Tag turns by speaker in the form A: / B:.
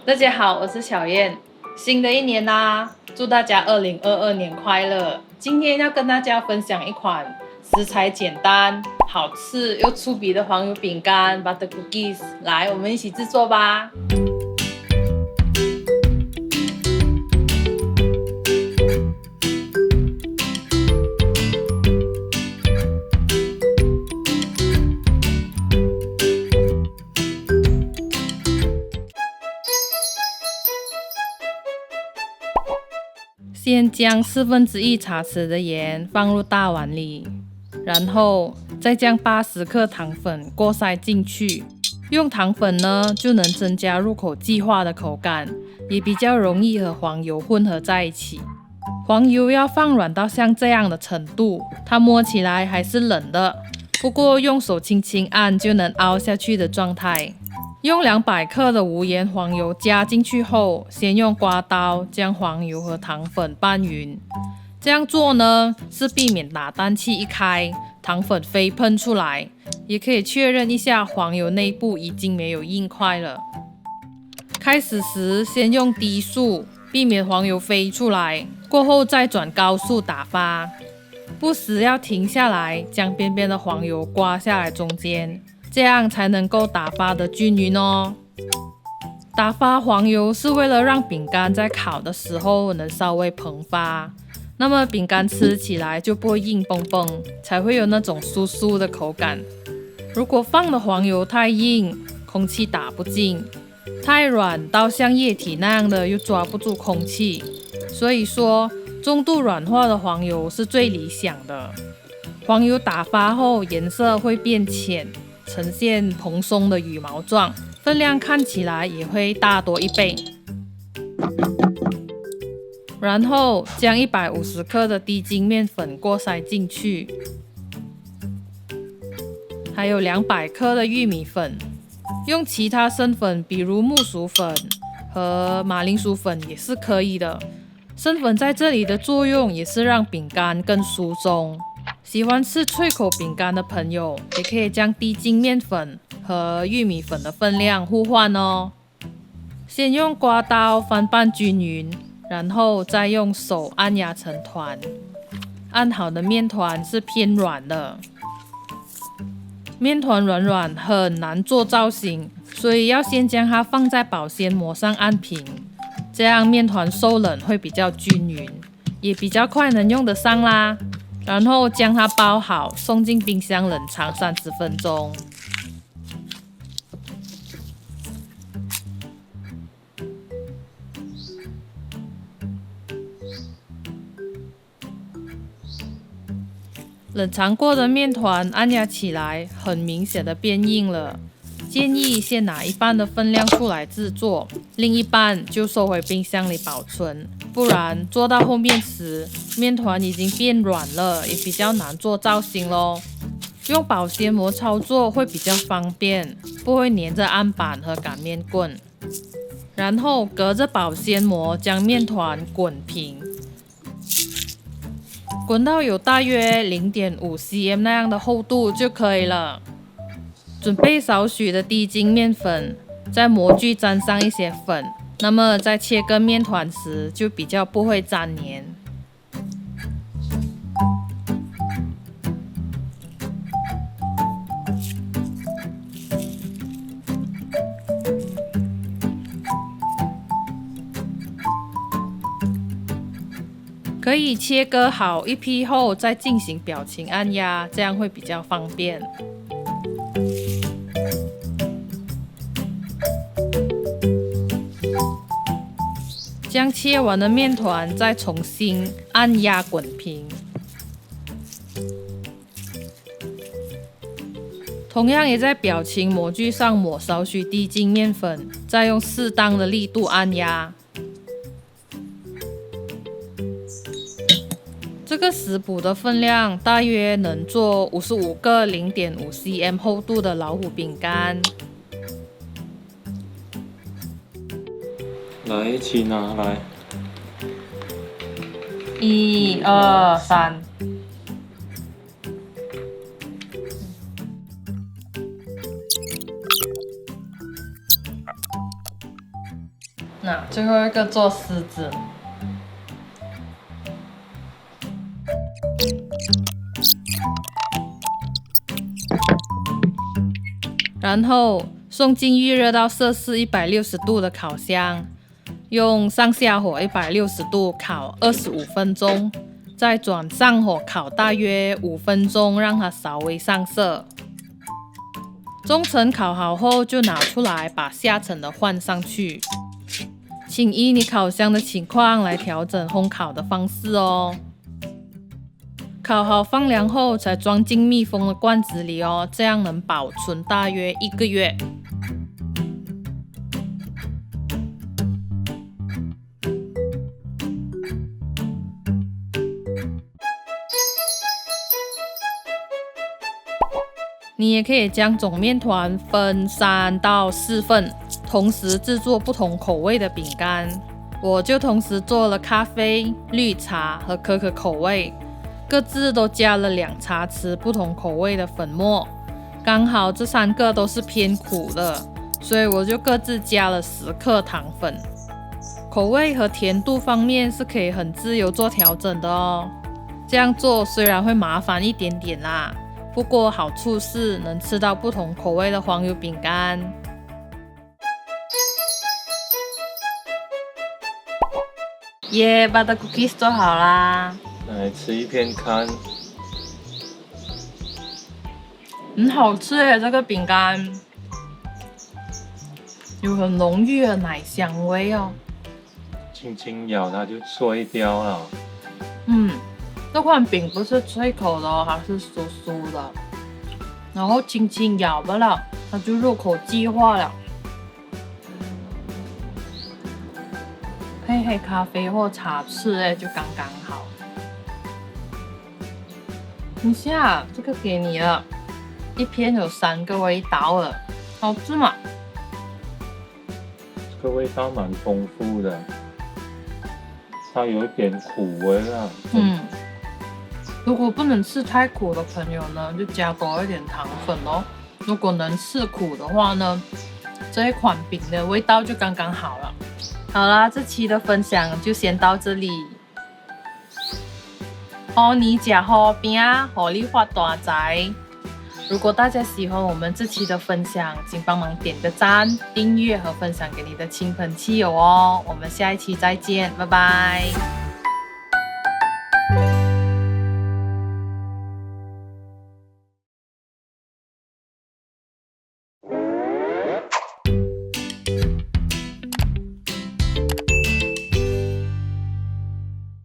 A: 大家好，我是小燕。新的一年啦，祝大家2022年快乐。今天要跟大家分享一款食材简单、好吃又粗鄙的黄油饼干 （Butter Cookies）。来，我们一起制作吧。先将1/4茶匙的盐放入大碗里，然后再将80克糖粉过筛进去。用糖粉呢，就能增加入口即化的口感，也比较容易和黄油混合在一起。黄油要放软到像这样的程度，它摸起来还是冷的，不过用手轻轻按就能凹下去的状态。用200克的无盐黄油加进去后，先用刮刀将黄油和糖粉拌匀。这样做呢，是避免打蛋器一开，糖粉飞喷出来，也可以确认一下黄油内部已经没有硬块了。开始时先用低速，避免黄油飞出来，过后再转高速打发。不时要停下来，将边边的黄油刮下来中间。这样才能够打发的均匀哦。打发黄油是为了让饼干在烤的时候能稍微膨发，那么饼干吃起来就不会硬崩崩，才会有那种酥酥的口感。如果放的黄油太硬，空气打不进；太软到像液体那样的又抓不住空气，所以说中度软化的黄油是最理想的。黄油打发后颜色会变浅，呈现蓬松的羽毛状，分量看起来也会大多1倍。然后将150克的低筋面粉过筛进去，还有200克的玉米粉。用其他生粉，比如木薯粉和马铃薯粉也是可以的。生粉在这里的作用也是让饼干更酥松。喜欢吃脆口饼干的朋友，也可以将低筋面粉和玉米粉的分量互换哦。先用刮刀翻拌均匀，然后再用手按压成团。按好的面团是偏软的，面团软很难做造型，所以要先将它放在保鲜膜上按平，这样面团受冷会比较均匀，也比较快能用得上啦。然后将它包好，送进冰箱冷藏30分钟。冷藏过的面团按压起来，很明显的变硬了。建议先拿一半的分量出来制作，另一半就收回冰箱里保存，不然做到后面时，面团已经变软了，也比较难做造型咯。用保鲜膜操作会比较方便，不会粘着案板和擀面棍。然后隔着保鲜膜将面团滚平，滚到有大约0.5 cm 那样的厚度就可以了。准备少许的低筋面粉，在模具沾上一些粉，那么在切割面团时就比较不会粘黏。可以切割好一批后再进行表情按压，这样会比较方便。将切完的面团再重新按压滚平，同样也在表情模具上抹少许低筋面粉，再用适当的力度按压。这个食谱的分量大约能做55个0.5 cm 厚度的老虎饼干。
B: 来，一起拿来。
A: 1、2、3。那最后一个做狮子。然后送进预热到摄氏160度的烤箱，用上下火160度烤25分钟，再转上火烤大约5分钟，让它稍微上色。中层烤好后就拿出来，把下层的换上去。请依你烤箱的情况来调整烘烤的方式哦。烤好放凉后才装进密封的罐子里哦，这样能保存大约1个月。你也可以将总面团分3到4份，同时制作不同口味的饼干。我就同时做了咖啡、绿茶和可可口味。各自都加了2茶匙不同口味的粉末，刚好这3个都是偏苦的，所以我就各自加了10克糖粉。口味和甜度方面是可以很自由做调整的哦。这样做虽然会麻烦一点点啦，不过好处是能吃到不同口味的黄油饼干。耶，butter cookies 做好啦！
B: 来吃一片看，
A: 很好吃耶！这个饼干有很浓郁的奶香味哦。
B: 轻轻咬它就碎掉了。
A: 这款饼不是脆口的哦，它是酥酥的，然后轻轻咬不了，它就入口即化了。配黑咖啡或茶吃就刚刚好。等下，这个给你了，一片有3个味道了，好吃吗？
B: 这个味道蛮丰富的，它有一点苦味啦。
A: 如果不能吃太苦的朋友呢，就加多一点糖粉哦。如果能吃苦的话呢，这一款饼的味道就刚刚好了。好啦，这期的分享就先到这里。好你吃好饼，好你发大财！如果大家喜欢我们这期的分享，请帮忙点个赞、订阅和分享给你的亲朋戚友哦。我们下一期再见，拜拜。